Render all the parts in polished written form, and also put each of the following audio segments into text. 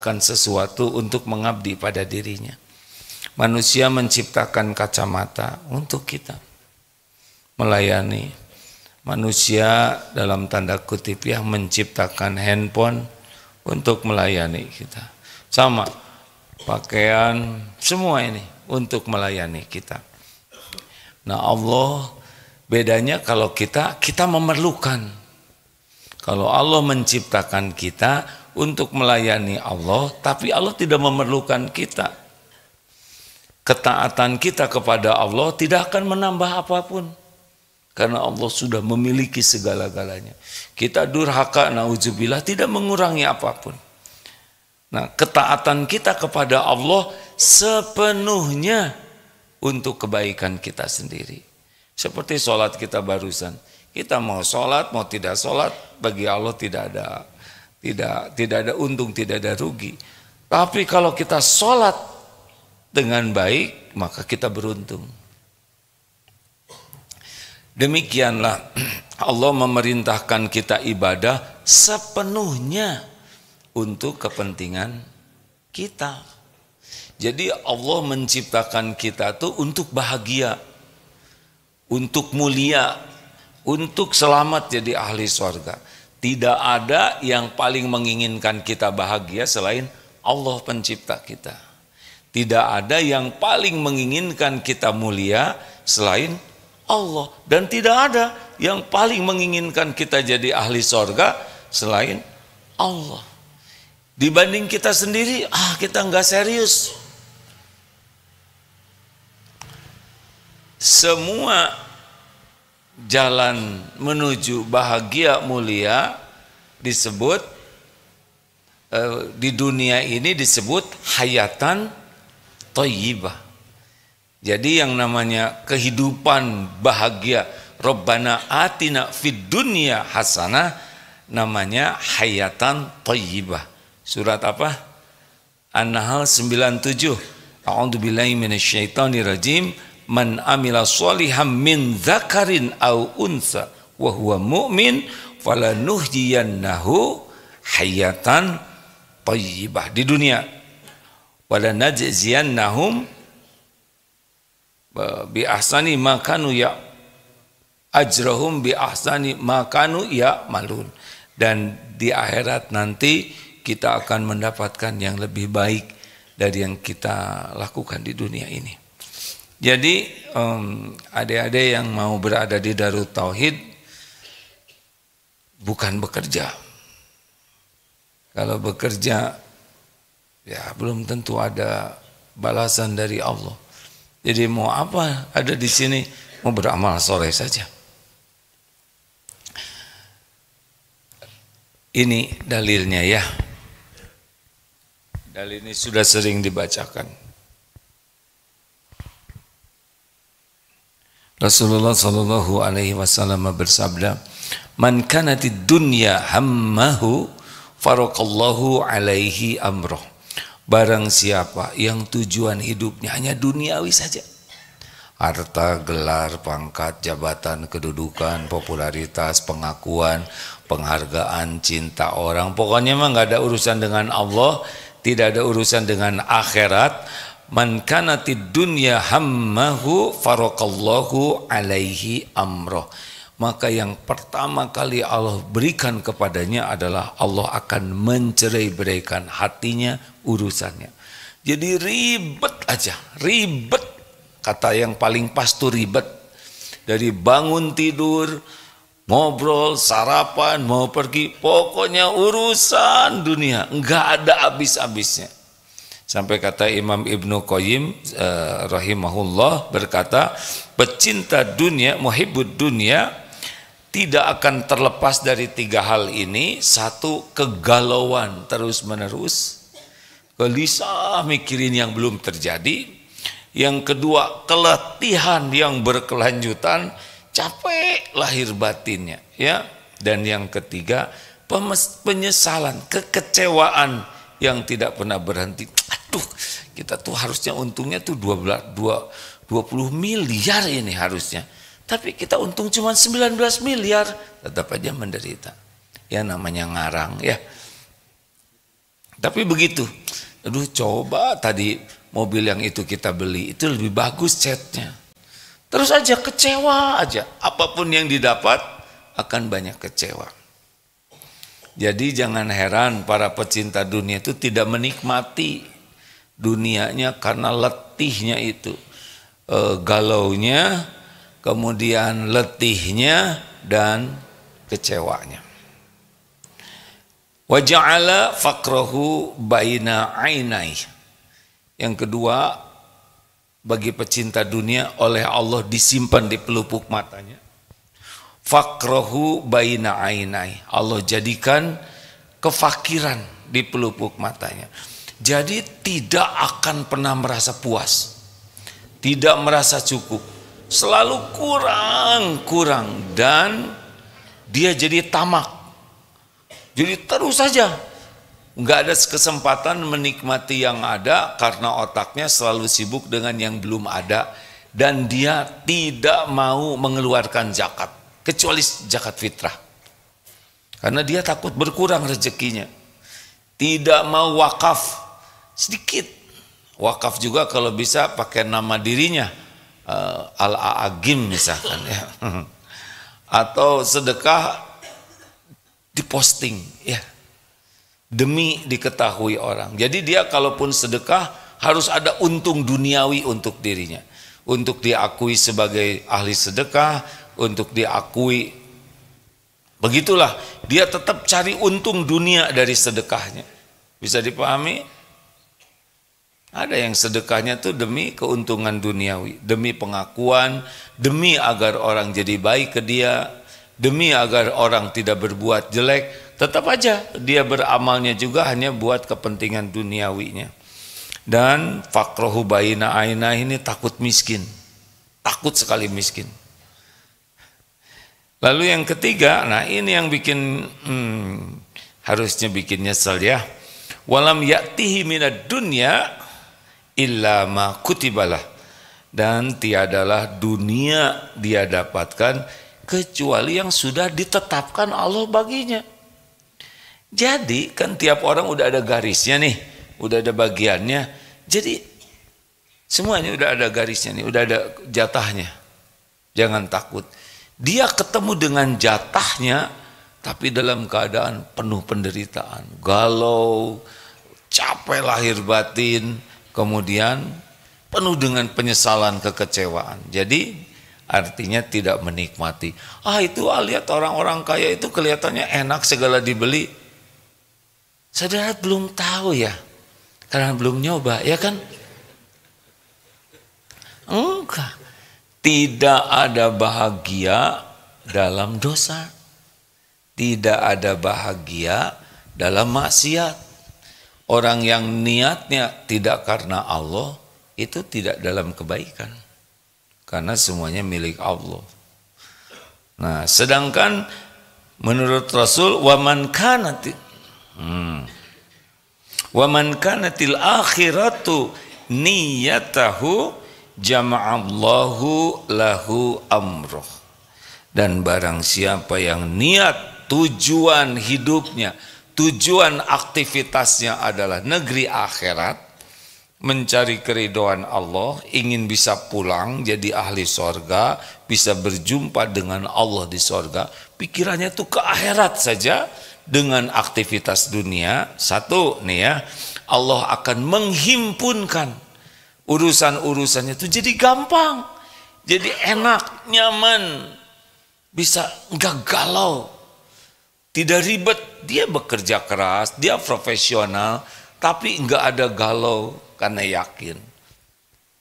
sesuatu untuk mengabdi pada dirinya. Manusia menciptakan kacamata untuk kita melayani. Manusia dalam tanda kutip ya menciptakan handphone untuk melayani kita. Sama pakaian, semua ini untuk melayani kita. Nah Allah bedanya kalau kita memerlukan. Kalau Allah menciptakan kita untuk melayani Allah, tapi Allah tidak memerlukan kita. Ketaatan kita kepada Allah tidak akan menambah apapun. Karena Allah sudah memiliki segala-galanya. Kita durhaka, na'udzubillah, tidak mengurangi apapun. Nah, ketaatan kita kepada Allah sepenuhnya untuk kebaikan kita sendiri. Seperti sholat kita barusan. Kita mau sholat, mau tidak sholat, bagi Allah tidak ada untung, tidak ada rugi. Tapi kalau kita sholat dengan baik, maka kita beruntung. Demikianlah Allah memerintahkan kita ibadah sepenuhnya untuk kepentingan kita. Jadi Allah menciptakan kita tuh untuk bahagia, untuk mulia, untuk selamat jadi ahli surga. Tidak ada yang paling menginginkan kita bahagia selain Allah pencipta kita. Tidak ada yang paling menginginkan kita mulia selain Allah, dan tidak ada yang paling menginginkan kita jadi ahli sorga selain Allah. Dibanding kita sendiri, kita nggak serius. Semua jalan menuju bahagia mulia disebut di dunia ini disebut hayatan thayyibah. Jadi yang namanya kehidupan bahagia, Rabbana atina fid dunya hasanah, namanya hayatan thayyibah. Surat apa? An-Nahl 97. A'udzubillahi minasyaitonirrajim. Man amila sholihan min dzakarin aw unsa wa huwa mu'min falanuhyiyannahu hayatan thayyibah di dunia. Wala najziyannahum bi ahsani ma kanu ya ajrahum bi ahsani ma kanu ya malun, dan di akhirat nanti kita akan mendapatkan yang lebih baik dari yang kita lakukan di dunia ini. Jadi adik-adik yang mau berada di Darut Tauhid bukan bekerja. Kalau bekerja ya belum tentu ada balasan dari Allah. Jadi mau apa ada di sini, mau beramal soleh saja. Ini dalilnya ya. Dalil ini sudah sering dibacakan. Rasulullah sallallahu alaihi wasallam bersabda, "Man kanatid dunya hammahu faraqallahu alaihi amroh." Barang siapa yang tujuan hidupnya hanya duniawi saja, harta, gelar, pangkat, jabatan, kedudukan, popularitas, pengakuan, penghargaan, cinta orang, pokoknya mah nggak ada urusan dengan Allah, tidak ada urusan dengan akhirat. Man kanatid dunya hammahu faraqallahu alaihi amroh. Maka yang pertama kali Allah berikan kepadanya adalah Allah akan mencerai-beraikan hatinya, urusannya. Jadi ribet aja, ribet. Kata yang paling pas tuh ribet. Dari bangun tidur, ngobrol, sarapan, mau pergi, pokoknya urusan dunia, enggak ada habis-habisnya. Sampai kata Imam Ibnu Qayyim rahimahullah berkata, pecinta dunia, muhibbud dunia, tidak akan terlepas dari tiga hal ini. Satu, kegalauan terus-menerus, gelisah mikirin yang belum terjadi. Yang kedua, keletihan yang berkelanjutan, capek lahir batinnya, ya. Dan yang ketiga, penyesalan, kekecewaan yang tidak pernah berhenti. Aduh, kita tuh harusnya untungnya tuh 20 miliar ini harusnya. Tapi kita untung cuma 19 miliar, tetap aja menderita. Ya namanya ngarang ya. Tapi begitu, aduh coba tadi mobil yang itu kita beli, itu lebih bagus catnya. Terus aja kecewa aja, apapun yang didapat akan banyak kecewa. Jadi jangan heran para pecinta dunia itu tidak menikmati dunianya karena letihnya itu. Galaunya, kemudian letihnya dan kecewanya. Wa ja'ala faqrahu baina ainai. Yang kedua, bagi pecinta dunia oleh Allah disimpan di pelupuk matanya. Faqrahu baina ainai. Allah jadikan kefakiran di pelupuk matanya. Jadi tidak akan pernah merasa puas. Tidak merasa cukup. Selalu kurang dan dia jadi tamak. Jadi terus saja, nggak ada kesempatan menikmati yang ada karena otaknya selalu sibuk dengan yang belum ada dan dia tidak mau mengeluarkan zakat, kecuali zakat fitrah. Karena dia takut berkurang rezekinya. Tidak mau wakaf sedikit. Wakaf juga kalau bisa pakai nama dirinya, Al-Aagim misalkan ya. Atau sedekah diposting ya demi diketahui orang. Jadi dia kalaupun sedekah harus ada untung duniawi untuk dirinya, untuk diakui sebagai ahli sedekah, untuk diakui. Begitulah dia tetap cari untung dunia dari sedekahnya. Bisa dipahami? Ada yang sedekahnya tuh demi keuntungan duniawi, demi pengakuan, demi agar orang jadi baik ke dia, demi agar orang tidak berbuat jelek. Tetap aja dia beramalnya juga hanya buat kepentingan duniawinya. Dan faqrahu baina aina ini takut miskin. Takut sekali miskin. Lalu yang ketiga, nah ini yang bikin harusnya bikin nyesel ya. Walam ya'tihi minad dunya illa ma kutibalah. Dan tiadalah dunia dia dapatkan kecuali yang sudah ditetapkan Allah baginya. Jadi kan tiap orang udah ada garisnya nih, udah ada bagiannya. Jadi semuanya udah ada garisnya nih, udah ada jatahnya. Jangan takut. Dia ketemu dengan jatahnya, tapi dalam keadaan penuh penderitaan, galau, capek lahir batin, kemudian penuh dengan penyesalan, kekecewaan. Jadi artinya tidak menikmati. Itu lihat orang-orang kaya itu kelihatannya enak segala dibeli. Saudara belum tahu ya, karena belum nyoba ya kan? Enggak. Tidak ada bahagia dalam dosa. Tidak ada bahagia dalam maksiat. Orang yang niatnya tidak karena Allah itu tidak dalam kebaikan. Karena semuanya milik Allah. Nah, sedangkan menurut Rasul waman kanatil akhiratu niyatahu jama'allahu lahu amroh. Dan barang siapa yang niat tujuan hidupnya, tujuan aktivitasnya adalah negeri akhirat, mencari keridhaan Allah, ingin bisa pulang jadi ahli sorga, bisa berjumpa dengan Allah di sorga, pikirannya tuh ke akhirat saja dengan aktivitas dunia. Satu nih ya, Allah akan menghimpunkan urusan-urusannya itu jadi gampang, jadi enak, nyaman, bisa enggak galau, tidak ribet. Dia bekerja keras, dia profesional, tapi enggak ada galau karena yakin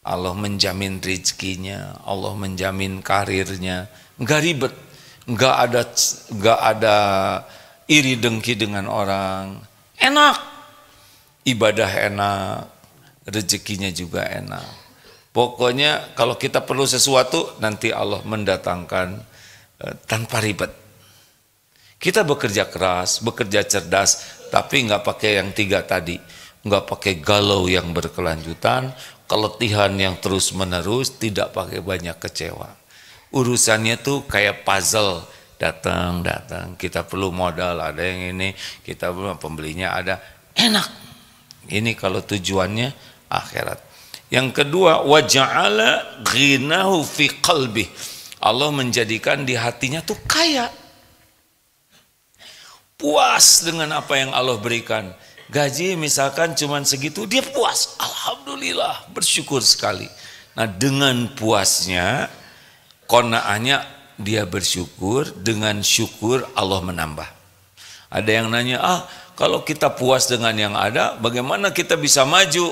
Allah menjamin rezekinya, Allah menjamin karirnya, enggak ribet, enggak ada iri dengki dengan orang, enak, ibadah enak, rezekinya juga enak. Pokoknya kalau kita perlu sesuatu nanti Allah mendatangkan tanpa ribet. Kita bekerja keras, bekerja cerdas, tapi nggak pakai yang tiga tadi, nggak pakai galau yang berkelanjutan, keletihan yang terus menerus, tidak pakai banyak kecewa. Urusannya tuh kayak puzzle, datang, kita perlu modal, ada yang ini, kita perlu pembelinya ada. enak. Ini kalau tujuannya akhirat. Yang kedua, wa ja'ala ghinahu fi qalbi. Allah menjadikan di hatinya tuh kaya. Puas dengan apa yang Allah berikan. Gaji misalkan cuman segitu, dia puas. Alhamdulillah, bersyukur sekali. Nah, dengan puasnya, qanaahnya dia bersyukur, dengan syukur Allah menambah. Ada yang nanya, kalau kita puas dengan yang ada, bagaimana kita bisa maju?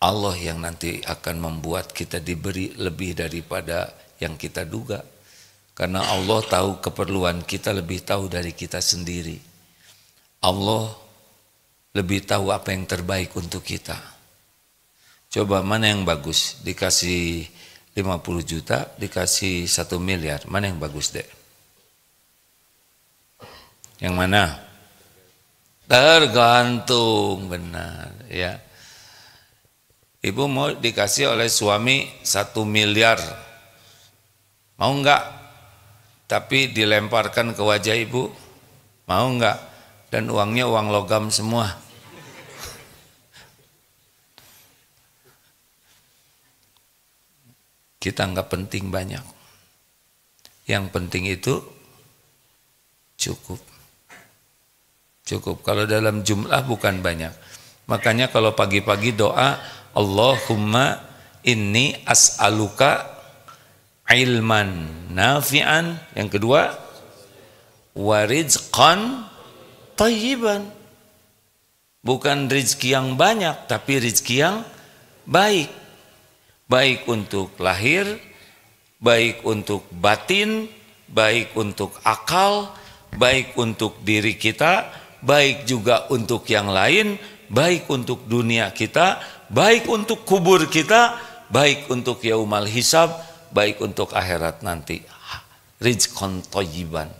Allah yang nanti akan membuat kita diberi lebih daripada yang kita duga. Karena Allah tahu keperluan kita, lebih tahu dari kita sendiri. Allah lebih tahu apa yang terbaik untuk kita. Coba mana yang bagus? Dikasih 50 juta, dikasih 1 miliar. Mana yang bagus, Dek? Yang mana? Tergantung, benar ya. Ibu mau dikasih oleh suami 1 miliar. Mau enggak? Tapi dilemparkan ke wajah ibu. Mau enggak? Dan uangnya uang logam semua. Kita enggak penting banyak. Yang penting itu cukup. Cukup. Kalau dalam jumlah bukan banyak. Makanya kalau pagi-pagi doa, Allahumma inni as'aluka ilman nafi'an. Yang kedua, warizqan thayyiban. Bukan rezeki yang banyak, tapi rezeki yang baik. Baik untuk lahir, baik untuk batin, baik untuk akal, baik untuk diri kita, baik juga untuk yang lain, baik untuk dunia kita, baik untuk kubur kita, baik untuk yaumal hisab, baik untuk akhirat nanti. Rizqan thayyiban.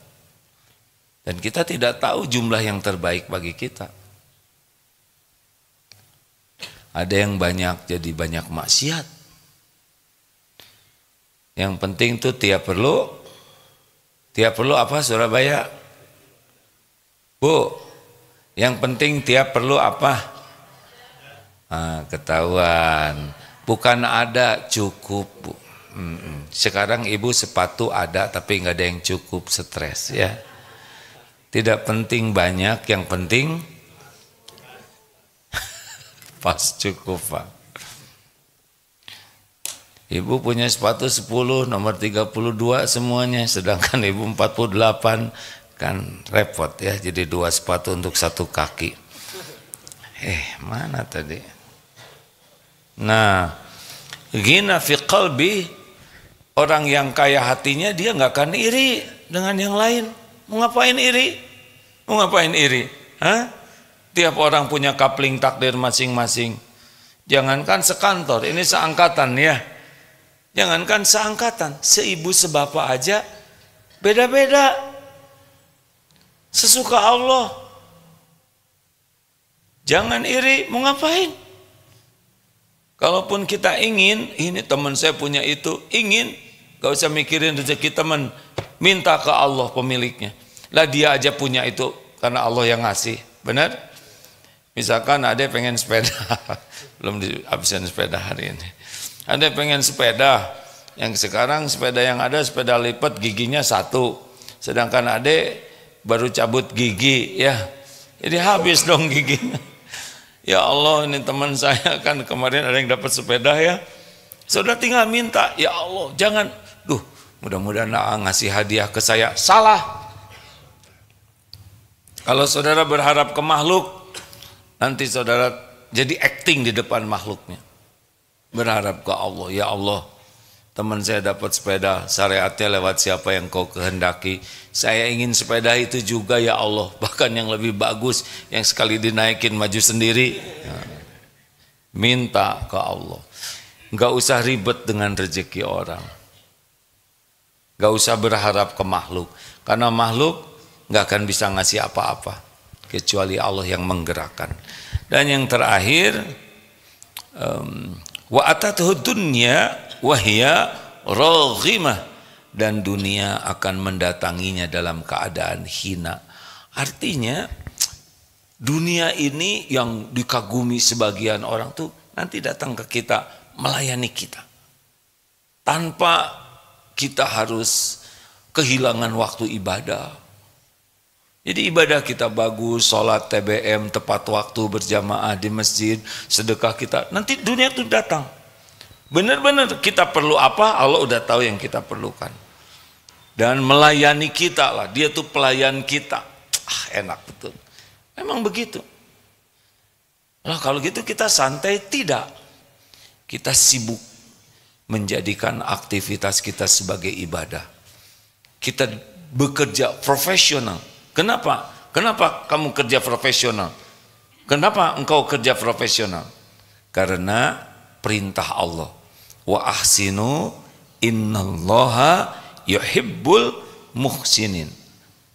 Dan kita tidak tahu jumlah yang terbaik bagi kita. Ada yang banyak jadi banyak maksiat. Yang penting tuh tiap perlu apa Surabaya? Bu, yang penting tiap perlu apa? Ketahuan. Bukan ada, cukup, Bu. Sekarang ibu sepatu ada tapi nggak ada yang cukup, stres ya. Tidak penting banyak, yang penting pas cukup, Pak. Ibu punya sepatu 10, nomor 32 semuanya, sedangkan ibu 48, kan repot ya, jadi 2 sepatu untuk 1 kaki. Mana tadi? Nah, ghina fi qalbi, orang yang kaya hatinya dia nggak akan iri dengan yang lain. Mau ngapain iri? Mau ngapain iri? Tiap orang punya kapling takdir masing-masing. Jangankan sekantor, ini seangkatan ya. Jangankan seangkatan, seibu sebapak aja beda-beda. Sesuka Allah. Jangan iri, mau ngapain? Kalaupun kita ingin, ini teman saya punya itu, ingin, gak usah mikirin rezeki teman, minta ke Allah pemiliknya. Lah dia aja punya itu karena Allah yang ngasih, benar? Misalkan ada pengen sepeda, belum dihabisin sepeda hari ini. Ada pengen sepeda, yang sekarang sepeda yang ada sepeda lipat giginya 1, sedangkan ada baru cabut gigi ya, jadi habis dong giginya. Ya Allah, ini teman saya kan kemarin ada yang dapat sepeda ya, saudara tinggal minta, ya Allah jangan, mudah-mudahan ngasih hadiah ke saya, salah. Kalau saudara berharap ke makhluk, nanti saudara jadi acting di depan makhluknya. Berharap ke Allah, ya Allah, teman saya dapat sepeda, syariatnya lewat siapa yang kau kehendaki. Saya ingin sepeda itu juga ya Allah, bahkan yang lebih bagus, yang sekali dinaikin maju sendiri. Minta ke Allah. Enggak usah ribet dengan rezeki orang. Enggak usah berharap ke makhluk, karena makhluk enggak akan bisa ngasih apa-apa kecuali Allah yang menggerakkan. Dan yang terakhir, wa atatuhu dunya wa hiya raghimah, dan dunia akan mendatanginya dalam keadaan hina. Artinya Dunia ini yang dikagumi sebagian orang tuh nanti datang ke kita, melayani kita. Tanpa kita harus kehilangan waktu ibadah. Jadi ibadah kita bagus, sholat TBM, tepat waktu, berjamaah di masjid, sedekah kita. Nanti dunia itu datang. Benar-benar kita perlu apa, Allah udah tahu yang kita perlukan. Dan melayani kita lah, dia tuh pelayan kita. Enak betul. Memang begitu. Lah kalau gitu kita santai, tidak. Kita sibuk menjadikan aktivitas kita sebagai ibadah. Kita bekerja profesional. Kenapa? Kenapa kamu kerja profesional? Kenapa engkau kerja profesional? Karena perintah Allah. Wa ahsinu innallaha yuhibbul muhsinin.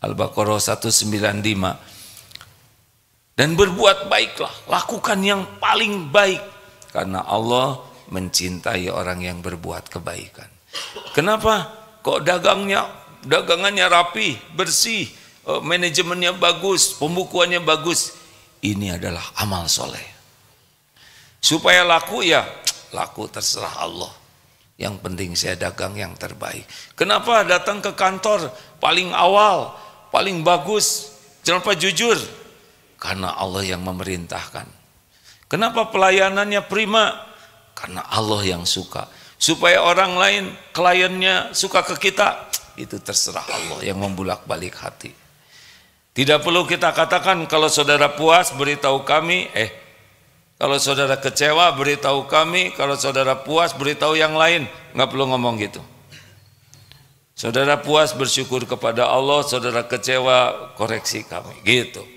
Al-Baqarah 195. Dan berbuat baiklah, lakukan yang paling baik karena Allah mencintai orang yang berbuat kebaikan. Kenapa? Kok dagangannya rapi, bersih, manajemennya bagus, pembukuannya bagus. Ini adalah amal soleh. Supaya laku ya, laku terserah Allah. Yang penting saya dagang yang terbaik. Kenapa datang ke kantor paling awal, paling bagus? Kenapa jujur? Karena Allah yang memerintahkan. Kenapa pelayanannya prima? Karena Allah yang suka. Supaya orang lain, kliennya suka ke kita, itu terserah Allah yang membulak-balik hati. Tidak perlu kita katakan kalau saudara puas beritahu kami, kalau saudara kecewa beritahu kami, kalau saudara puas beritahu yang lain. Nggak perlu ngomong gitu. Saudara puas bersyukur kepada Allah, saudara kecewa koreksi kami. Gitu.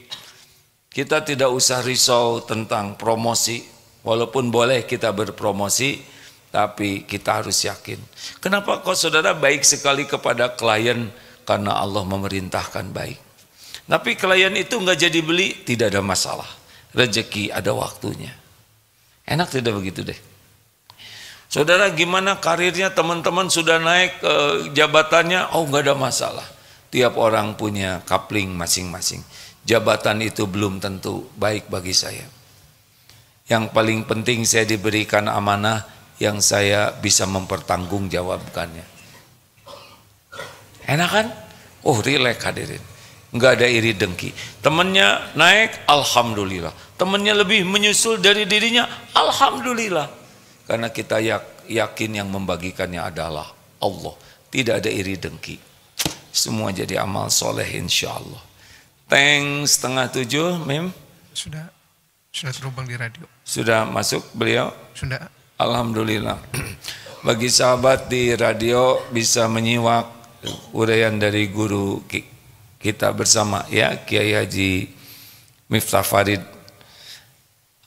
Kita tidak usah risau tentang promosi. Walaupun boleh kita berpromosi, tapi kita harus yakin. Kenapa kok saudara baik sekali kepada klien? Karena Allah memerintahkan baik. Tapi klien itu nggak jadi beli, tidak ada masalah. Rezeki ada waktunya. Enak tidak begitu deh. Saudara gimana karirnya, teman-teman sudah naik jabatannya, nggak ada masalah. Tiap orang punya kapling masing-masing. Jabatan itu belum tentu baik bagi saya. Yang paling penting saya diberikan amanah yang saya bisa mempertanggungjawabkannya. Enak kan? Rileks hadirin. Enggak ada iri dengki. Temannya naik, alhamdulillah. Temannya lebih menyusul dari dirinya, alhamdulillah. Karena kita yakin yang membagikannya adalah Allah. Tidak ada iri dengki. Semua jadi amal soleh insya Allah. Thanks 6:30, Mim. Sudah terhubung di radio. Sudah masuk beliau? Sudah. Alhamdulillah. Bagi sahabat di radio bisa menyimak uraian dari guru kita bersama ya, Kiai Haji Miftah Farid.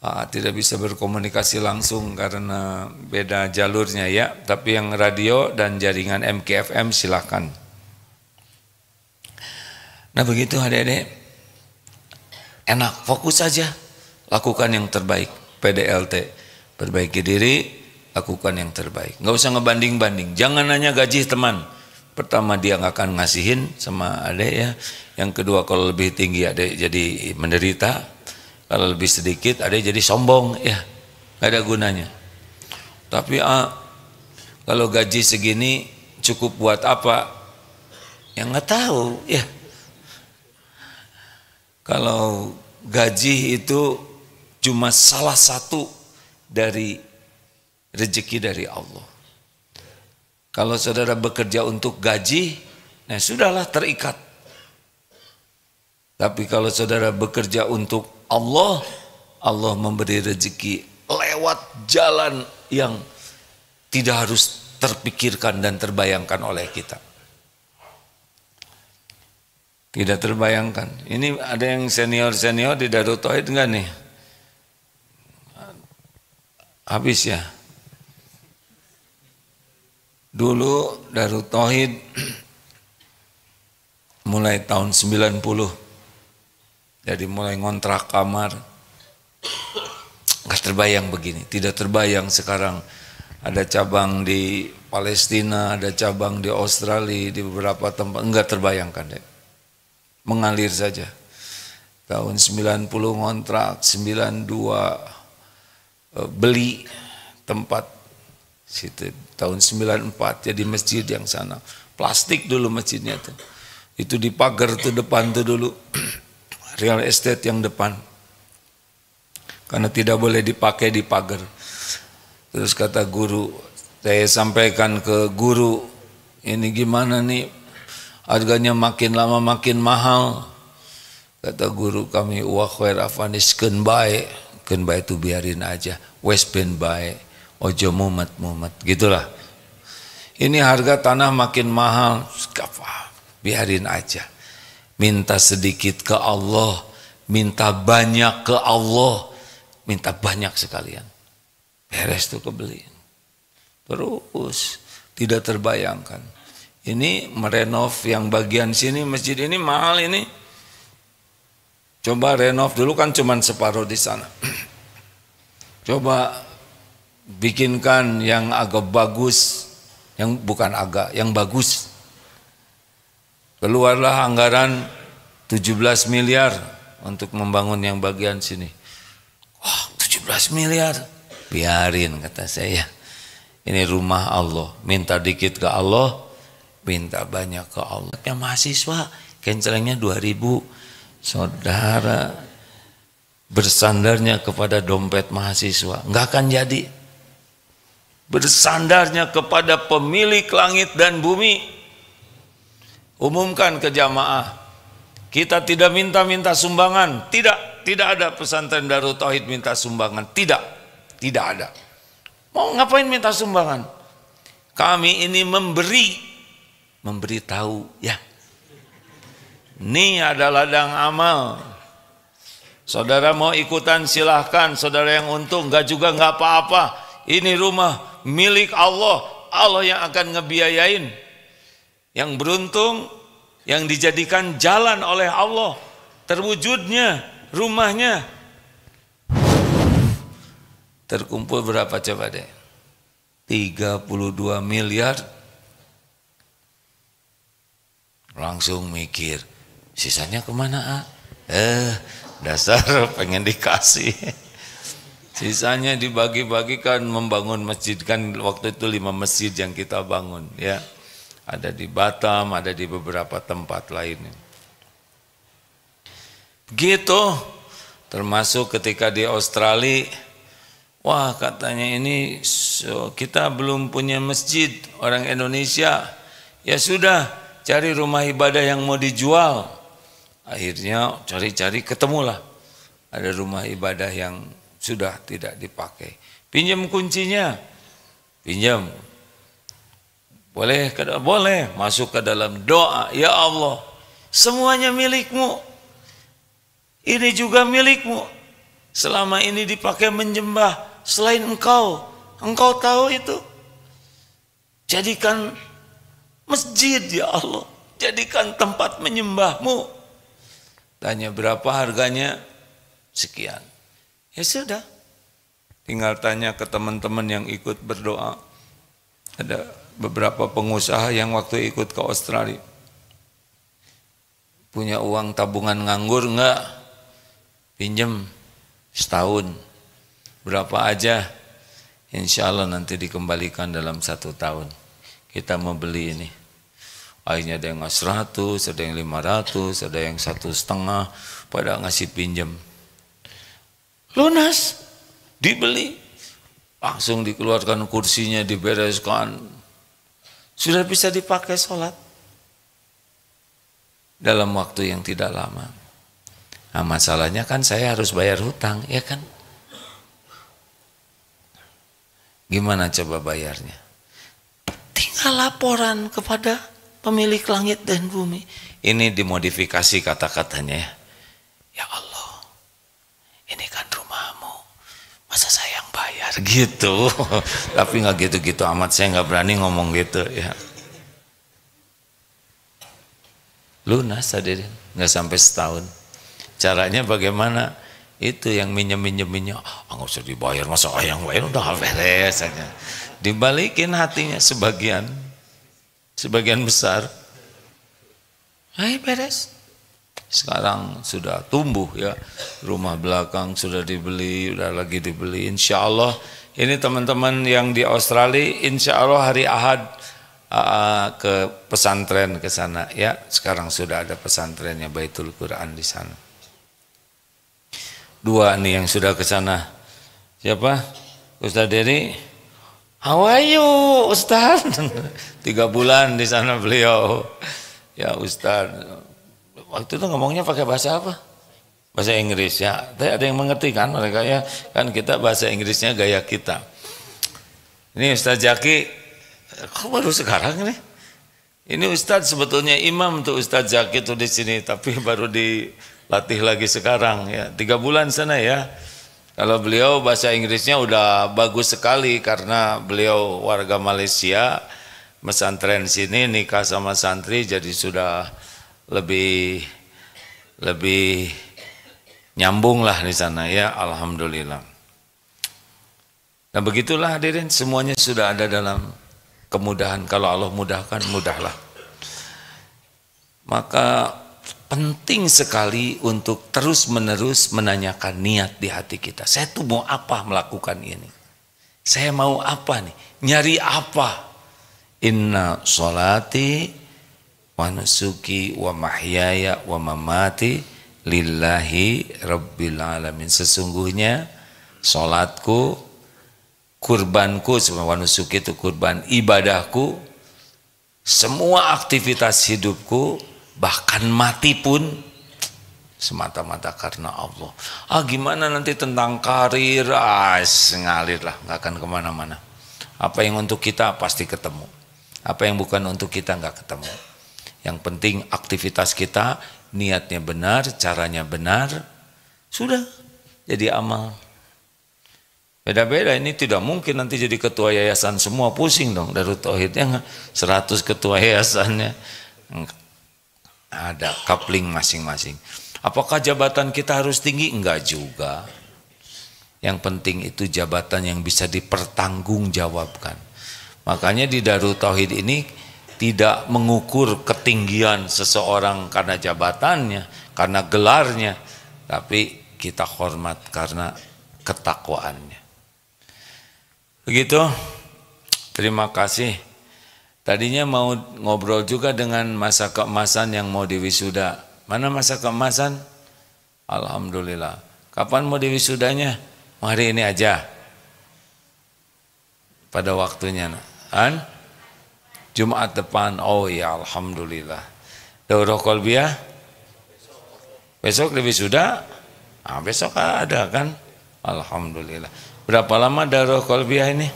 Tidak bisa berkomunikasi langsung karena beda jalurnya ya, tapi yang radio dan jaringan MKFM silakan. Nah begitu adik-adik, enak, fokus saja, lakukan yang terbaik, PDLT, perbaiki diri, lakukan yang terbaik. Nggak usah ngebanding-banding, jangan nanya gaji teman. Pertama dia nggak akan ngasihin sama adik ya. Yang kedua kalau lebih tinggi adik jadi menderita. Kalau lebih sedikit adik jadi sombong ya. Nggak ada gunanya. Tapi kalau gaji segini cukup buat apa? Yang nggak tahu ya. Kalau gaji itu cuma salah satu dari rezeki dari Allah. Kalau saudara bekerja untuk gaji, nah sudahlah terikat. Tapi kalau saudara bekerja untuk Allah, Allah memberi rezeki lewat jalan yang tidak harus terpikirkan dan terbayangkan oleh kita. Tidak terbayangkan. Ini ada yang senior-senior di Darut Tauhid enggak nih? Habis ya. Dulu Darut Tauhid mulai tahun 90. Jadi mulai ngontrak kamar. Enggak terbayang begini, tidak terbayang sekarang ada cabang di Palestina, ada cabang di Australia, di beberapa tempat, enggak terbayangkan deh. Mengalir saja. Tahun 90 ngontrak, 92 beli tempat situ. Tahun 94 jadi masjid yang sana. Plastik dulu masjidnya tuh. Itu di pagar tuh depan tuh dulu. Real estate yang depan. Karena tidak boleh dipakai di pagar. Terus kata guru, saya sampaikan ke guru, ini gimana nih, harganya makin lama makin mahal. Kata guru kami, wa khair afanis ken bae itu biarin aja, wes ben bae, ojo mumet, gitulah. Ini harga tanah makin mahal, biarin aja. Minta sedikit ke Allah, minta banyak ke Allah, minta banyak sekalian. Beres tuh kebeli. Terus tidak terbayangkan. Ini merenov yang bagian sini masjid ini mahal ini. Coba renov dulu kan cuman separuh di sana. Coba bikinkan yang agak bagus, yang bukan agak, yang bagus. Keluarlah anggaran 17 miliar untuk membangun yang bagian sini. Wah, 17 miliar. Biarin kata saya. Ini rumah Allah, minta dikit ke Allah, minta banyak ke Allah. Yang mahasiswa, kencelengnya 2000. Saudara bersandarnya kepada dompet mahasiswa, nggak akan jadi. Bersandarnya kepada pemilik langit dan bumi. Umumkan ke jamaah, kita tidak minta sumbangan, tidak ada pesantren Darut Tauhid minta sumbangan, tidak ada. Mau ngapain minta sumbangan? Kami ini memberi tahu ya. Ini adalah ladang amal. Saudara mau ikutan silahkan, saudara yang untung enggak juga enggak apa-apa. Ini rumah milik Allah, Allah yang akan ngebiayain. Yang beruntung yang dijadikan jalan oleh Allah, terwujudnya rumahnya. Terkumpul berapa coba deh? 32 miliar. Langsung mikir, sisanya kemana? Dasar pengen dikasih. Sisanya dibagi-bagikan membangun masjid. Kan waktu itu 5 masjid yang kita bangun ya. Ada di Batam, ada di beberapa tempat lainnya. Begitu. Termasuk ketika di Australia, wah katanya ini kita belum punya masjid orang Indonesia. Ya sudah, cari rumah ibadah yang mau dijual. Akhirnya cari-cari ketemulah ada rumah ibadah yang sudah tidak dipakai. Pinjam kuncinya, pinjam. Boleh, masuk ke dalam doa, ya Allah, semuanya milikmu. Ini juga milikmu. Selama ini dipakai menyembah selain engkau tahu itu. Jadikan masjid ya Allah, jadikan tempat menyembahmu. Tanya berapa harganya? Sekian. Ya sudah. Tinggal tanya ke teman-teman yang ikut berdoa. Ada beberapa pengusaha yang waktu ikut ke Australia. Punya uang tabungan nganggur enggak? Pinjem setahun. Berapa aja? Insya Allah nanti dikembalikan dalam 1 tahun. Kita mau beli ini. Akhirnya ada yang 100, ada yang 500, ada yang 1,5, pada ngasih pinjam. Lunas, dibeli, langsung dikeluarkan kursinya, dibereskan, sudah bisa dipakai sholat dalam waktu yang tidak lama. Nah, masalahnya kan saya harus bayar hutang, ya kan? Gimana coba bayarnya? Tinggal laporan kepada pemilik langit dan bumi. Ini dimodifikasi kata-katanya ya. Ya Allah, ini kan rumahmu, masa saya yang bayar gitu. Tapi nggak gitu-gitu amat, saya nggak berani ngomong gitu ya. Lunas hadirin, nggak sampai setahun. Caranya bagaimana? Itu yang minjem-minjemnya, nggak usah dibayar, masa yang bayar udah beres aja. Dibalikin hatinya sebagian besar. Hai beres. Sekarang sudah tumbuh ya, rumah belakang sudah dibeli, udah lagi dibeli. Insya Allah ini teman-teman yang di Australia, insya Allah hari Ahad ke pesantren ke sana ya. Sekarang sudah ada pesantrennya Baitul Quran di sana. Dua nih yang sudah ke sana. Siapa? Ustaz Dery. How are you, Ustaz? 3 bulan di sana beliau. Ya Ustaz. Waktu itu ngomongnya pakai bahasa apa? Bahasa Inggris ya. Tapi ada yang mengerti kan mereka ya. Kan kita bahasa Inggrisnya gaya kita. Ini Ustaz Jaki, kok baru sekarang nih? Ini Ustaz sebetulnya imam tuh Ustaz Jaki tuh di sini, tapi baru dilatih lagi sekarang ya. 3 bulan sana ya. Kalau beliau bahasa Inggrisnya udah bagus sekali karena beliau warga Malaysia, pesantren sini nikah sama santri jadi sudah lebih nyambung lah di sana ya, alhamdulillah. Nah begitulah hadirin, semuanya sudah ada dalam kemudahan. Kalau Allah mudahkan, mudahlah. Maka penting sekali untuk terus menerus menanyakan niat di hati kita. Saya tuh mau apa melakukan ini? Saya mau apa nih? Nyari apa? Inna sholati wa nusuki wa mahyaya wa mamati lillahi rabbil alamin. Sesungguhnya salatku, kurbanku, wa nusuki itu kurban, ibadahku, semua aktivitas hidupku, bahkan mati pun semata-mata karena Allah. Gimana nanti tentang karir? Ngalir lah, nggak akan kemana-mana. Apa yang untuk kita pasti ketemu, apa yang bukan untuk kita nggak ketemu. Yang penting aktivitas kita niatnya benar, caranya benar, sudah jadi amal. Beda-beda, ini tidak mungkin nanti jadi ketua yayasan semua, pusing dong Darut Tauhidnya 100 ketua yayasannya. Ada coupling masing-masing. Apakah jabatan kita harus tinggi? Enggak juga. Yang penting itu jabatan yang bisa dipertanggungjawabkan. Makanya di Darut Tauhid ini tidak mengukur ketinggian seseorang karena jabatannya, karena gelarnya, tapi kita hormat karena ketakwaannya. Begitu. Terima kasih. Tadinya mau ngobrol juga dengan masa keemasan yang mau diwisuda. Mana masa keemasan? Alhamdulillah. Kapan mau diwisudanya? Hari ini aja. Pada waktunya. Jumat depan. Oh ya, alhamdulillah. Daurah Qalbiyah besok diwisuda. Besok ada kan? Alhamdulillah. Berapa lama Daurah Qalbiyah ini?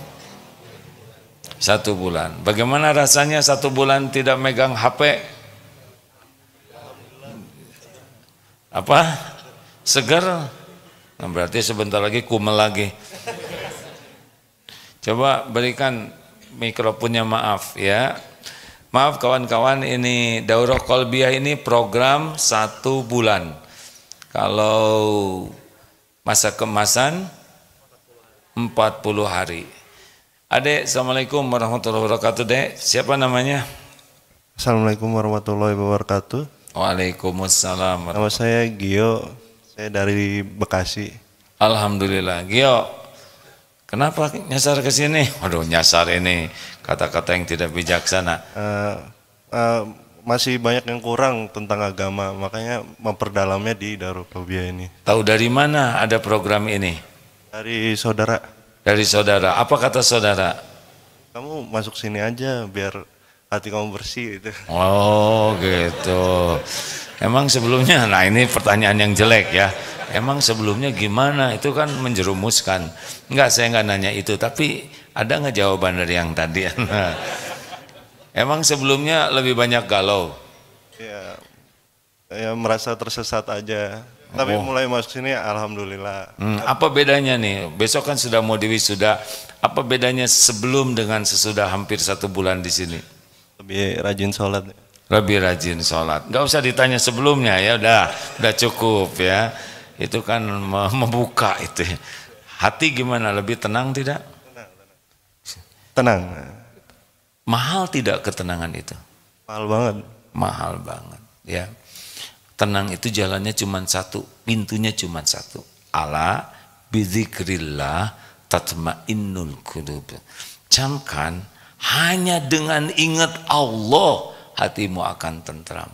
1 bulan. Bagaimana rasanya 1 bulan tidak megang HP? Apa? Segar? Nah, berarti sebentar lagi kumel lagi. Coba berikan mikrofonnya, maaf ya. Maaf kawan-kawan, ini Daurah Qalbiyah ini program 1 bulan. Kalau masa keemasan 40 hari. Adek, assalamualaikum warahmatullahi wabarakatuh. Dek, siapa namanya? Assalamualaikum warahmatullahi wabarakatuh. Waalaikumsalam. Nama saya Gio, saya dari Bekasi. Alhamdulillah. Gio, kenapa nyasar ke sini? Waduh, nyasar ini kata-kata yang tidak bijaksana. Masih banyak yang kurang tentang agama, makanya memperdalamnya di Darul Qalbiyah ini. Tahu dari mana ada program ini? Dari saudara. Dari saudara. Apa kata saudara? Kamu masuk sini aja biar hati kamu bersih gitu. Oh gitu. Emang sebelumnya, nah ini pertanyaan yang jelek ya. Emang sebelumnya gimana? Itu kan menjerumuskan. Enggak, saya enggak nanya itu. Tapi ada nggak jawaban dari yang tadi? Emang sebelumnya lebih banyak galau? Ya merasa tersesat aja. Tapi mulai masuk sini alhamdulillah. Apa bedanya nih? Besok kan sudah mau diwisuda. Apa bedanya sebelum dengan sesudah hampir 1 bulan di sini? Lebih rajin sholat. Lebih rajin sholat. Nggak usah ditanya sebelumnya ya, udah cukup ya. Itu kan membuka itu. Hati gimana? Lebih tenang tidak? Tenang. Mahal tidak ketenangan itu? Mahal banget. Mahal banget ya. Tenang itu jalannya cuma satu, pintunya cuma satu. Ala bidzikrillah tatmainnul qulub. Camkan, hanya dengan ingat Allah hatimu akan tentram.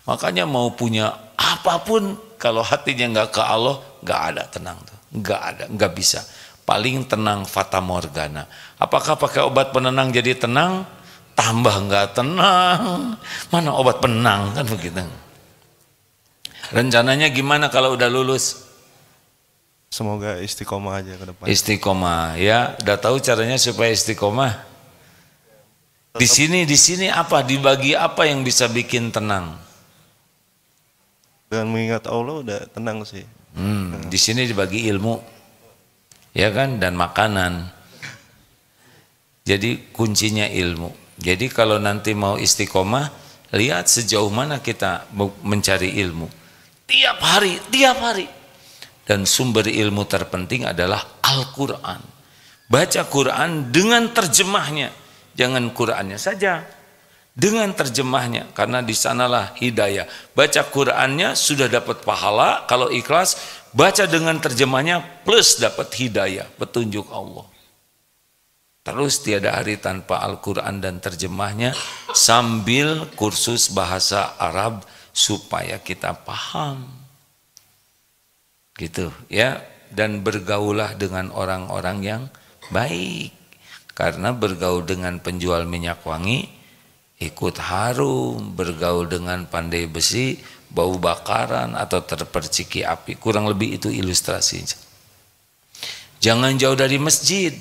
Makanya mau punya apapun kalau hatinya nggak ke Allah, nggak ada tenang tuh, nggak ada, nggak bisa. Paling tenang fata morgana. Apakah pakai obat penenang jadi tenang? Tambah nggak tenang. Mana obat penenang kan begitu. Rencananya gimana kalau udah lulus? Semoga istiqomah aja ke depan. Istiqomah ya, udah tahu caranya supaya istiqomah. Di sini apa? Dibagi apa yang bisa bikin tenang? Dengan mengingat Allah udah tenang sih. Di sini dibagi ilmu, ya kan, dan makanan. Jadi kuncinya ilmu. Jadi kalau nanti mau istiqomah, lihat sejauh mana kita mencari ilmu. Tiap hari. Dan sumber ilmu terpenting adalah Al-Quran. Baca Quran dengan terjemahnya. Jangan Qurannya saja, dengan terjemahnya, karena di sanalah hidayah. Baca Qurannya sudah dapat pahala, kalau ikhlas baca dengan terjemahnya plus dapat hidayah, petunjuk Allah. Terus tiada hari tanpa Al-Quran dan terjemahnya, sambil kursus bahasa Arab supaya kita paham. Gitu ya, dan bergaulah dengan orang-orang yang baik. Karena bergaul dengan penjual minyak wangi ikut harum, bergaul dengan pandai besi bau bakaran atau terperciki api. Kurang lebih itu ilustrasinya. Jangan jauh dari masjid.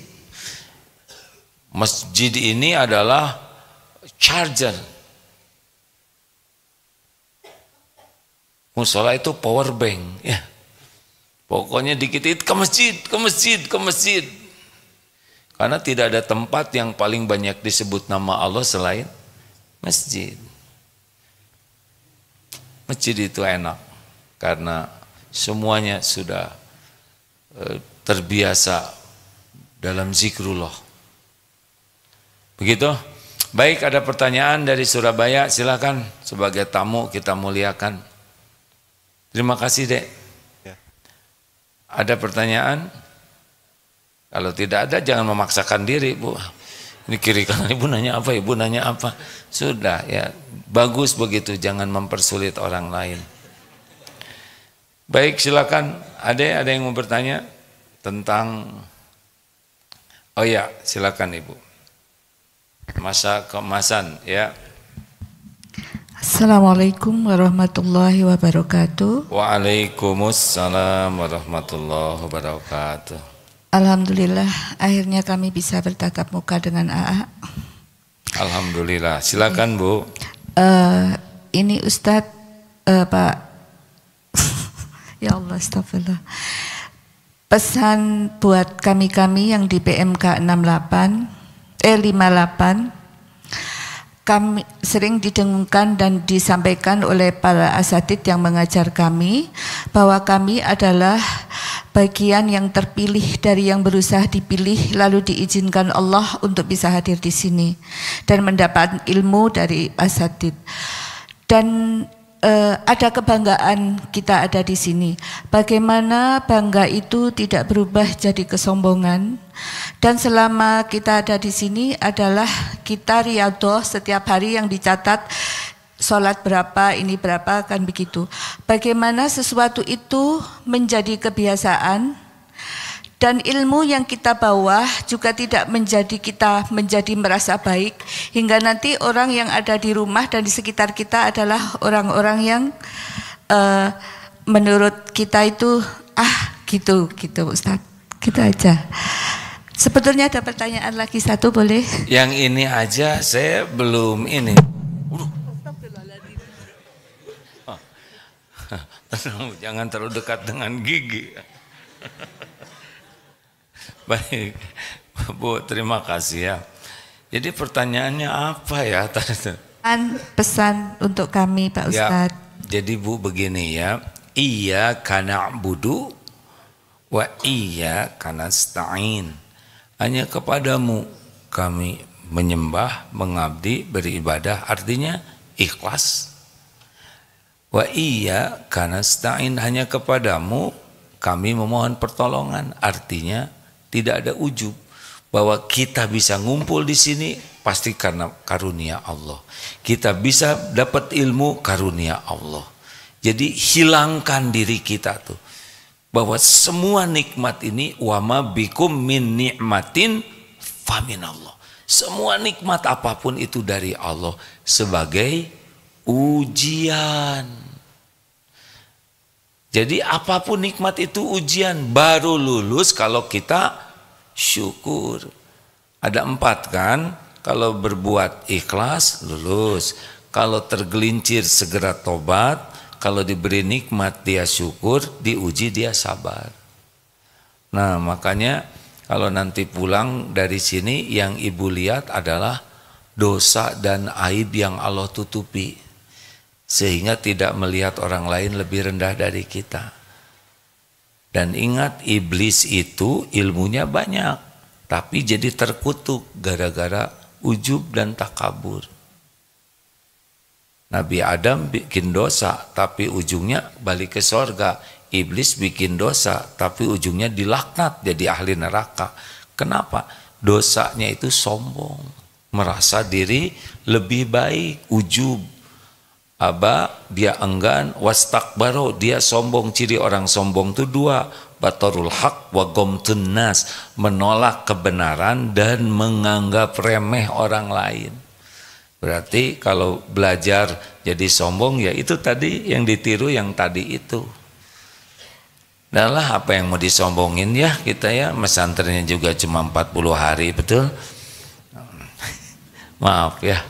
Masjid ini adalah charger. Musola itu power bank ya. Pokoknya dikit-dikit ke masjid. Karena tidak ada tempat yang paling banyak disebut nama Allah selain masjid. Masjid itu enak karena semuanya sudah terbiasa dalam zikrullah. Begitu? Baik, ada pertanyaan dari Surabaya, silakan. Sebagai tamu kita muliakan. Terima kasih, Dek. Ya. Ada pertanyaan? Kalau tidak ada jangan memaksakan diri, Bu. Ini kiri kanan, Ibu nanya apa, Ibu nanya apa. Sudah ya, bagus begitu, jangan mempersulit orang lain. Baik, silakan. Ada yang mau bertanya tentang, oh ya, silakan Ibu. Masa keemasan ya. Assalamualaikum warahmatullahi wabarakatuh. Waalaikumsalam warahmatullahi wabarakatuh. Alhamdulillah akhirnya kami bisa bertatap muka dengan AA. Alhamdulillah, silakan Bu. Ini Ustadz Pak. Ya Allah, astagfirullah. Pesan buat kami yang di PMK 58 kami sering didengungkan dan disampaikan oleh para asatidz yang mengajar kami bahwa kami adalah bagian yang terpilih dari yang berusaha dipilih lalu diizinkan Allah untuk bisa hadir di sini dan mendapat ilmu dari asatidz. Dan ada kebanggaan kita ada di sini. Bagaimana bangga itu tidak berubah jadi kesombongan. Dan selama kita ada di sini adalah kita riyadhah setiap hari yang dicatat, sholat berapa, ini berapa, kan begitu. Bagaimana sesuatu itu menjadi kebiasaan dan ilmu yang kita bawa juga tidak kita menjadi merasa baik hingga nanti orang yang ada di rumah dan di sekitar kita adalah orang-orang yang menurut kita itu gitu Ustadz, gitu aja. Sebetulnya ada pertanyaan lagi satu, boleh? Yang ini aja saya belum ini. Jangan terlalu dekat dengan gigi. Baik, Bu, terima kasih ya. Jadi pertanyaannya apa ya? Pesan untuk kami Pak Ustadz. Ya, jadi Bu begini ya. Iyyaka na'budu wa iyyaka nasta'in. Hanya kepadamu kami menyembah, mengabdi, beribadah, artinya ikhlas. Wa iyyaka nasta'in, hanya kepadamu kami memohon pertolongan. Artinya tidak ada ujub, bahwa kita bisa ngumpul di sini pasti karena karunia Allah. Kita bisa dapat ilmu karunia Allah. Jadi hilangkan diri kita tuh, bahwa semua nikmat ini wama bikum min ni'matin faminallah. Semua nikmat apapun itu dari Allah sebagai ujian. Jadi apapun nikmat itu ujian, baru lulus kalau kita syukur. Ada 4 kan, kalau berbuat ikhlas lulus, kalau tergelincir segera tobat, kalau diberi nikmat dia syukur, diuji dia sabar. Nah makanya kalau nanti pulang dari sini yang ibu lihat adalah dosa dan aib yang Allah tutupi, sehingga tidak melihat orang lain lebih rendah dari kita. Dan ingat, iblis itu ilmunya banyak, tapi jadi terkutuk gara-gara ujub dan takabur. Nabi Adam bikin dosa, tapi ujungnya balik ke sorga. Iblis bikin dosa, tapi ujungnya dilaknat jadi ahli neraka. Kenapa? Dosanya itu sombong, merasa diri lebih baik, ujub. Dia enggan, wastakbaro, dia sombong. Ciri orang sombong itu 2, batarul haq wa gomtun nas, menolak kebenaran dan menganggap remeh orang lain. Berarti kalau belajar jadi sombong, ya itu tadi yang ditiru, yang tadi itu. Dan lah apa yang mau disombongin ya kita ya, pesantrennya juga cuma 40 hari, betul? Maaf ya.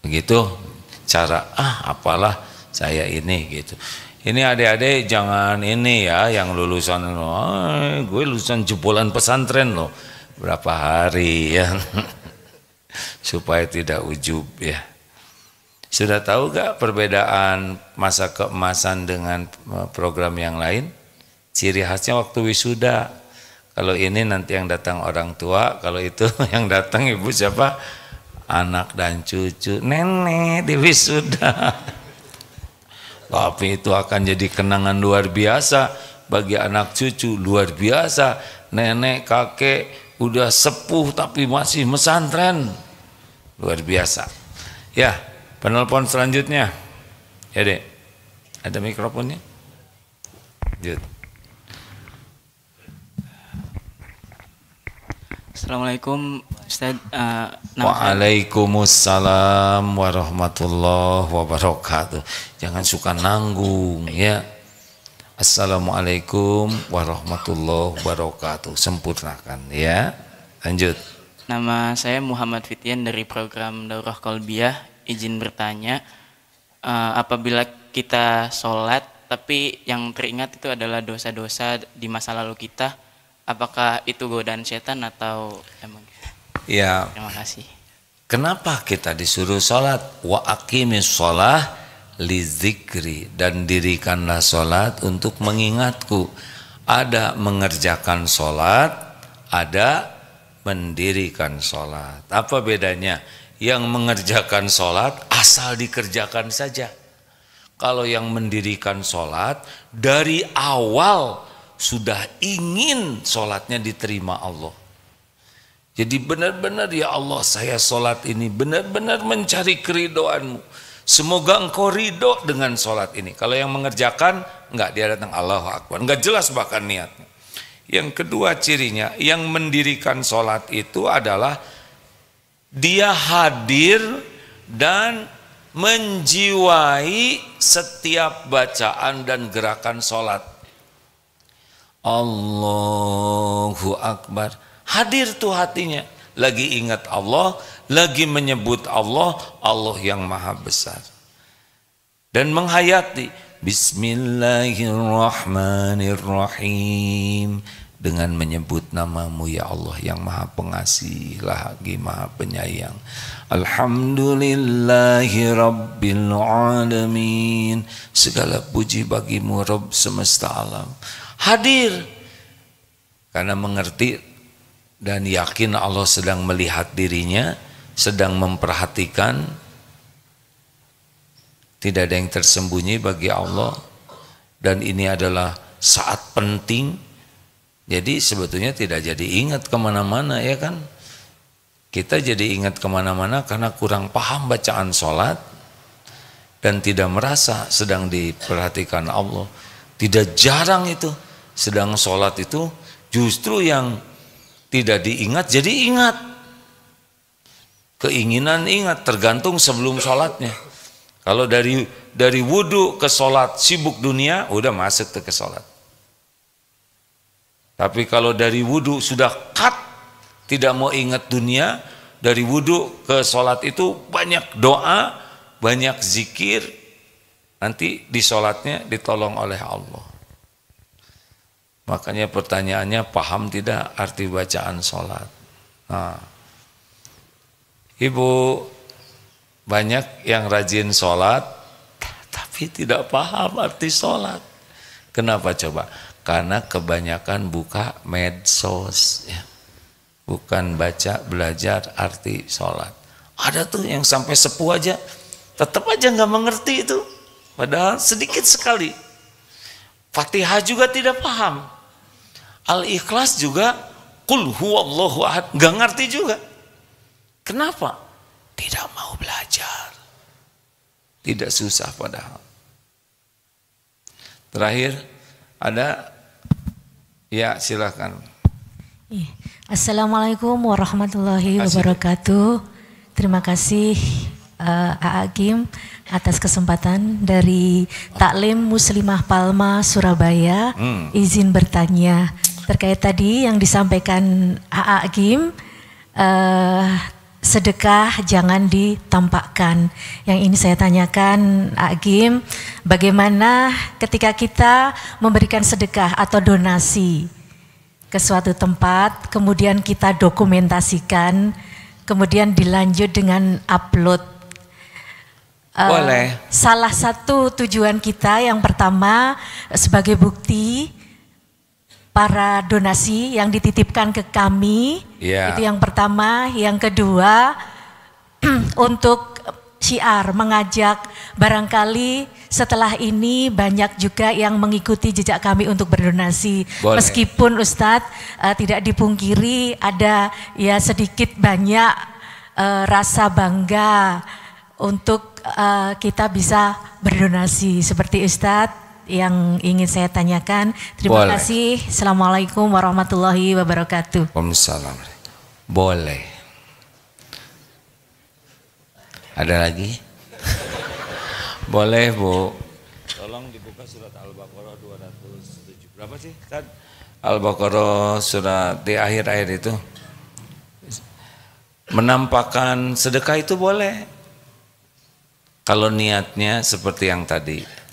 Begitu cara, apalah saya ini gitu. Ini adik-adik jangan ini ya, yang lulusan, gue lulusan jebolan pesantren loh. Berapa hari ya. Supaya tidak ujub ya. Sudah tahu gak perbedaan masa keemasan dengan program yang lain? Ciri khasnya waktu wisuda. Kalau ini nanti yang datang orang tua, kalau itu yang datang ibu siapa? Anak dan cucu, nenek di wisuda. Tapi itu akan jadi kenangan luar biasa bagi anak cucu, luar biasa. Nenek, kakek udah sepuh tapi masih mesantren. Luar biasa. Ya, penelpon selanjutnya. Ya dek, ada mikrofonnya? Lanjut. Assalamualaikum Ustaz. Waalaikumsalam warahmatullahi wabarakatuh. Jangan suka nanggung ya. Assalamualaikum warahmatullahi wabarakatuh. Sempurnakan ya. Lanjut. Nama saya Muhammad Fitian dari program Daurah Qalbiyah. Izin bertanya, apabila kita sholat tapi yang teringat itu adalah dosa-dosa di masa lalu kita, apakah itu godaan setan atau emang? Ya. Terima kasih. Kenapa kita disuruh sholat? Wa aqimis sholah li zikri, dan dirikanlah sholat untuk mengingatku. Ada mengerjakan sholat, ada mendirikan sholat. Apa bedanya? Yang mengerjakan sholat asal dikerjakan saja. Kalau yang mendirikan sholat dari awal sudah ingin sholatnya diterima Allah. Jadi benar-benar ya Allah, saya sholat ini benar-benar mencari keridoanmu. Semoga engkau ridho dengan sholat ini. Kalau yang mengerjakan enggak, dia datang Allahu Akbar, enggak jelas bahkan niatnya. Yang kedua cirinya, yang mendirikan sholat itu adalah dia hadir dan menjiwai setiap bacaan dan gerakan sholat. Allahu Akbar, hadir tuh hatinya, lagi ingat Allah, lagi menyebut Allah, Allah yang maha besar. Dan menghayati Bismillahirrahmanirrahim, dengan menyebut namamu ya Allah yang maha pengasih lagi maha penyayang. Alhamdulillahi rabbil alamin, segala puji bagimu Rabb semesta alam. Hadir karena mengerti dan yakin Allah sedang melihat dirinya, sedang memperhatikan. Tidak ada yang tersembunyi bagi Allah. Dan ini adalah saat penting. Jadi sebetulnya tidak jadi ingat kemana-mana ya kan. Kita jadi ingat kemana-mana karena kurang paham bacaan sholat. Dan tidak merasa sedang diperhatikan Allah. Tidak jarang itu. Sedang sholat itu justru yang tidak diingat jadi ingat. Keinginan ingat tergantung sebelum sholatnya. Kalau dari wudhu ke sholat sibuk dunia, udah masuk ke sholat. Tapi kalau dari wudhu sudah cut, tidak mau ingat dunia, dari wudhu ke sholat itu banyak doa, banyak zikir, nanti di sholatnya ditolong oleh Allah. Makanya pertanyaannya, paham tidak arti bacaan sholat? Nah, Ibu, banyak yang rajin sholat, tapi tidak paham arti sholat. Kenapa coba? Karena kebanyakan buka medsos, ya. Bukan baca, belajar arti sholat. Ada tuh yang sampai sepuh aja, tetap aja nggak mengerti itu. Padahal sedikit sekali. Fatihah juga tidak paham. Al-Ikhlas juga, Qul huwallahu ahad, nggak ngerti juga. Kenapa? Tidak mau belajar. Tidak susah padahal. Terakhir ada, ya silakan. Assalamualaikum warahmatullahi wabarakatuh. Terima kasih A'agim atas kesempatan dari Taklim Muslimah Palma Surabaya. Izin bertanya terkait tadi yang disampaikan A'agim, sedekah jangan ditampakkan. Yang ini saya tanyakan Agim, bagaimana ketika kita memberikan sedekah atau donasi ke suatu tempat, kemudian kita dokumentasikan, kemudian dilanjut dengan upload. Boleh. Salah satu tujuan kita yang pertama sebagai bukti para donasi yang dititipkan ke kami, itu yang pertama. Yang kedua, untuk syiar, mengajak barangkali setelah ini banyak juga yang mengikuti jejak kami untuk berdonasi. Boleh. Meskipun Ustadz tidak dipungkiri ada ya sedikit banyak rasa bangga untuk kita bisa berdonasi seperti Ustadz yang ingin saya tanyakan. Terima kasih. Assalamualaikum warahmatullahi wabarakatuh. Waalaikumsalam. Boleh. Ada lagi? Boleh, Bu. Tolong dibuka surat Al-Baqarah 207. Berapa sih? Al-Baqarah surat di akhir ayat itu. Menampakkan sedekah itu boleh. Kalau niatnya seperti yang tadi.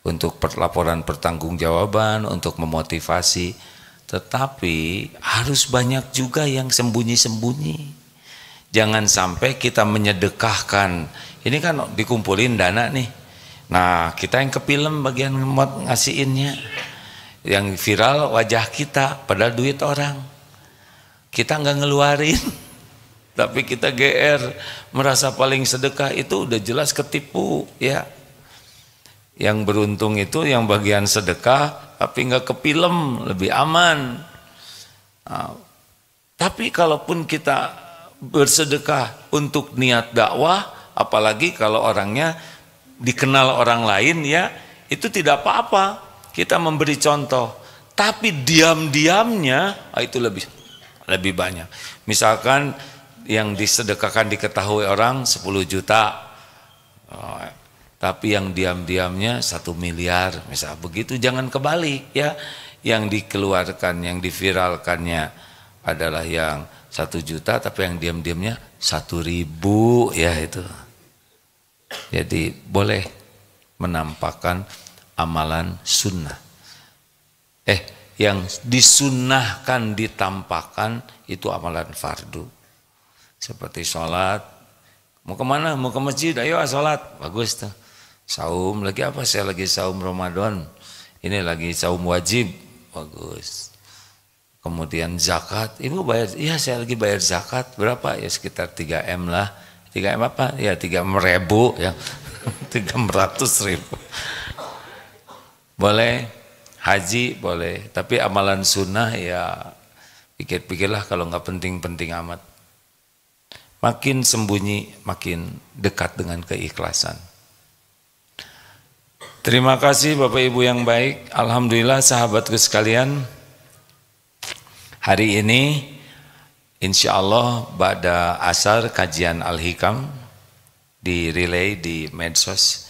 Untuk laporan pertanggungjawaban, untuk memotivasi, tetapi harus banyak juga yang sembunyi-sembunyi. Jangan sampai kita menyedekahkan, ini kan dikumpulin dana nih, nah kita yang ke film bagian ngasihinnya, yang viral wajah kita, padahal duit orang, kita nggak ngeluarin, tapi kita GR, merasa paling sedekah, itu udah jelas ketipu ya. Yang beruntung itu yang bagian sedekah tapi nggak ke film, lebih aman. Nah, tapi kalaupun kita bersedekah untuk niat dakwah, apalagi kalau orangnya dikenal orang lain ya, itu tidak apa-apa. Kita memberi contoh. Tapi diam-diamnya itu lebih banyak. Misalkan yang disedekahkan diketahui orang 10 juta. Tapi yang diam-diamnya 1 miliar, misal begitu, jangan kebalik ya. Yang dikeluarkan, yang diviralkannya adalah yang 1 juta, tapi yang diam-diamnya 1.000 ya itu. Jadi boleh menampakkan amalan sunnah. Yang disunnahkan ditampakkan itu amalan fardu. Seperti sholat, mau kemana? Mau ke masjid, ayo sholat, bagus tuh. Saum lagi apa? Saya lagi saum Ramadan. Ini lagi saum wajib. Bagus. Kemudian zakat. Ibu bayar? Iya, saya lagi bayar zakat. Berapa? Ya sekitar 3M lah. 3M apa? Ya 3.000 ya. 300.000. Boleh, haji boleh, tapi amalan sunnah ya pikir-pikirlah kalau nggak penting-penting amat. Makin sembunyi, makin dekat dengan keikhlasan. Terima kasih Bapak Ibu yang baik. Alhamdulillah sahabatku sekalian, hari ini insya Allah pada asar kajian Al-Hikam di relay di medsos,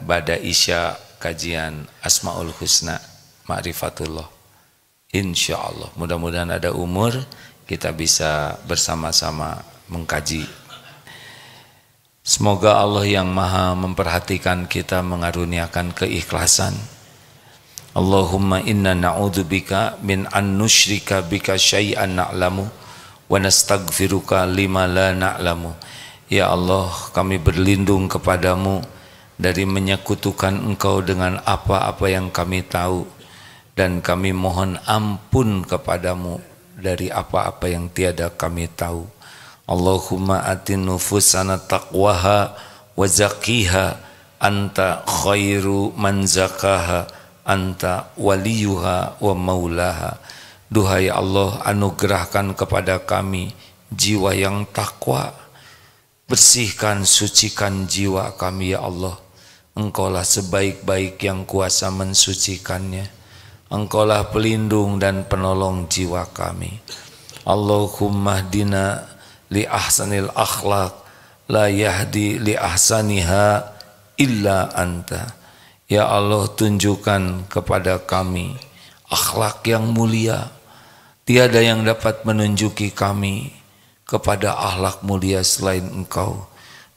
pada isya kajian Asmaul Husna Ma'rifatullah. Insya Allah mudah-mudahan ada umur kita bisa bersama-sama mengkaji. Semoga Allah yang maha memperhatikan kita mengaruniakan keikhlasan. Allahumma inna na'udzubika min an nusyrika bika syai'an na'lamu wa nastaghfiruka lima la na'lamu. Ya Allah, kami berlindung kepadamu dari menyekutukan Engkau dengan apa-apa yang kami tahu, dan kami mohon ampun kepadamu dari apa-apa yang tiada kami tahu. Allahumma atin nufusana taqwaha wa zakiha anta khairu man zakaha anta waliyuha wa maulaha. Duhai Allah, anugerahkan kepada kami jiwa yang takwa, bersihkan, sucikan jiwa kami ya Allah. Engkaulah sebaik-baik yang kuasa mensucikannya. Engkaulah pelindung dan penolong jiwa kami. Allahumma hdina li ahsanil akhlaq la yahdi li ahsaniha illa anta. Ya Allah, tunjukkan kepada kami akhlak yang mulia. Tiada yang dapat menunjuki kami kepada akhlak mulia selain Engkau,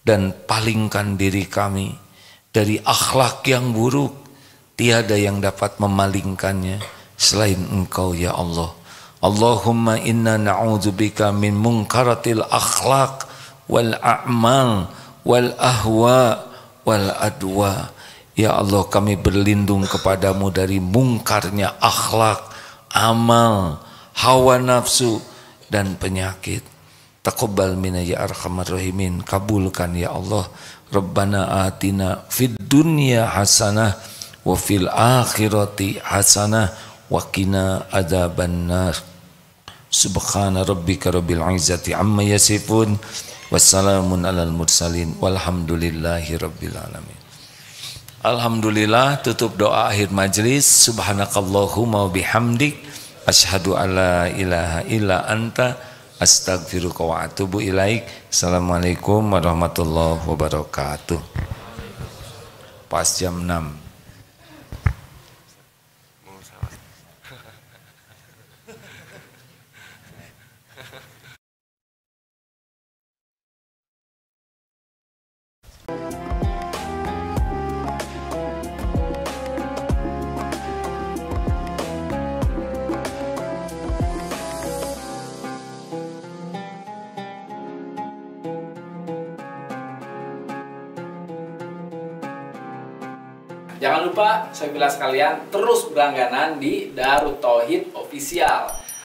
dan palingkan diri kami dari akhlak yang buruk. Tiada yang dapat memalingkannya selain Engkau ya Allah. Allahumma inna na'udzubika min munkaratil akhlaq wal a'mal wal ahwa wal adwa. Ya Allah, kami berlindung kepadamu dari mungkarnya akhlak, amal, hawa nafsu dan penyakit. Taqabbal minna ya arhamar rahimin. Kabulkan ya Allah. Rabbana atina fid dunya hasanah wa fil akhirati hasanah wa qina adzabannar. Subhana rabbika rabbil izzati amma yasifun wassalamun alal mursalin walhamdulillahi rabbil alamin. Alhamdulillah, tutup doa akhir majlis. Subhanakallahumma wa bihamdik asyhadu alla ilaha illa anta astaghfiruka wa atubu ilaik. Assalamualaikum warahmatullahi wabarakatuh. Pas jam 6. Jangan lupa, saya bilang sekalian, terus berlangganan di Darut Tauhid Official.